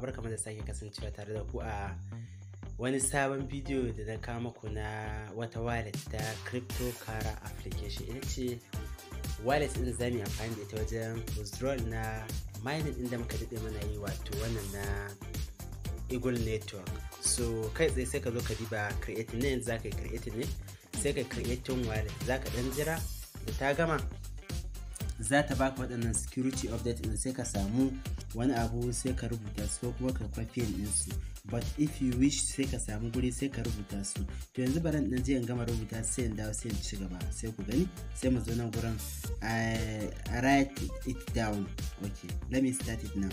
barkamu da sake kasancewa tare da ku a wani sabon bidiyo da na kawo muku na wata wallet ta cryptocurrency application. Ita ce wallet din zamu yi amfani da ita wajen withdrawal na mining din da muka dade mana yi, wato wannan na Eagle network. So kai tsaye sai ka zo ka diba create ne, yanzu zaka yi create ne, sai ka create wallet, zaka dan jira da ta gama za ta baka waɗannan security update din, sai ka samu wani abu sai ka rubuta su ko kuma ka copy din su, but if you wish sai ka samu guri sai ka rubuta su. To yanzu bari dan je in gama rubuta sai in dawo sai in ci gaba, sai ku gani sai mu zo nan gurin write it down. Okay, let me start it now.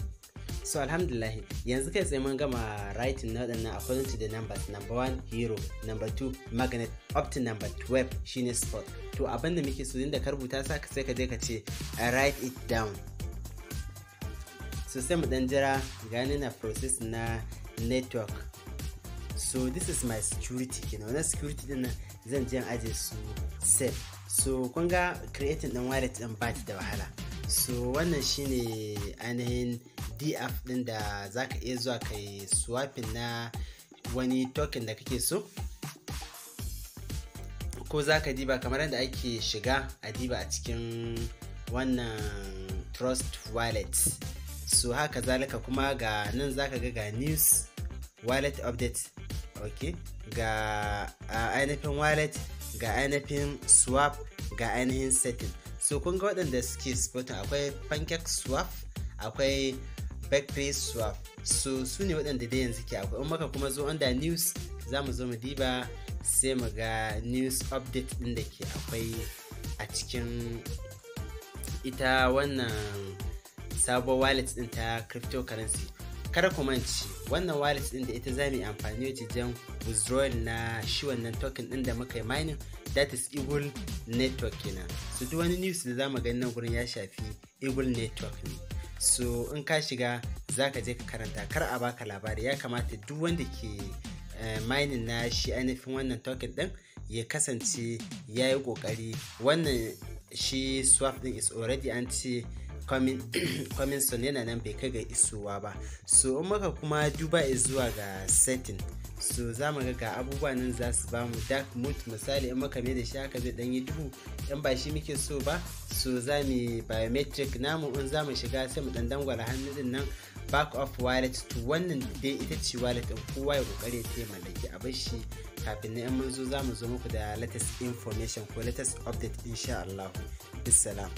So alhamdulillah yanzu kai tsaye mun gama writing na waɗannan according to the numbers. Number 1 hero, number 2 magnet, up to number 12 shine spot. To abinda muke so inda ka rubuta sai ka je ka ce write it down. So sai mu dan jira gani na process na network. So this is my security kenan, wannan security din nan zan je aje su safe. So kun ga creating din wallet din ba da wahala. So wannan shine ainihin DF din da zaka iya zuwa kai swapping na wani token da kake so, ko zaka diba kamar yadda ake shiga a diba a cikin wannan trust wallet. So haka zalika kuma ga nan zaka ga news wallet update, okay, ga ainihin wallet, ga ainihin swap, ga ainihin setting. So kun ga waɗanda suke spot akwai pancake swap, akwai backpay swap. So su ne waɗanda dai yanzu ke akwai. In maka kuma zo under news za mu zo mu diba sai mu ga news update ɗin da ke akwai a cikin ita wannan sabuwar wallet ɗin ta cryptocurrency. Kada ku manci wannan wallet ɗin da ita za mu yi amfani wajen withdrawal na shi wannan token ɗin da muka yi mining, that is Eagle network kenan. So duk wani news da za mu gani nan gurin ya shafi Eagle network ne. So in ka shiga za ka je ka karanta, kar a baka labari. Ya kamata duk wanda ke mining na shi ainihin wannan token ɗin ya kasance ya yi ƙoƙari. Wannan shi swap ɗin is already an ce coming soon, yana nan bai kai ga isowa ba. So in maka kuma duba zuwa ga setting, so za mu ga abubuwa nan za su ba mu dark mode. Misali in maka mai da shi haka zai dan yi duhu, in ba shi muke so ba, so za mu biometric namu in za mu shiga sai mu dan dangwala hannu din nan back of wallet to wannan dai ita ce wallet din. Kowa ya kokare ta mallaki a bar shi kafin na mun zo za mu zo muku da latest information ko latest update insha Allah. Bissalam.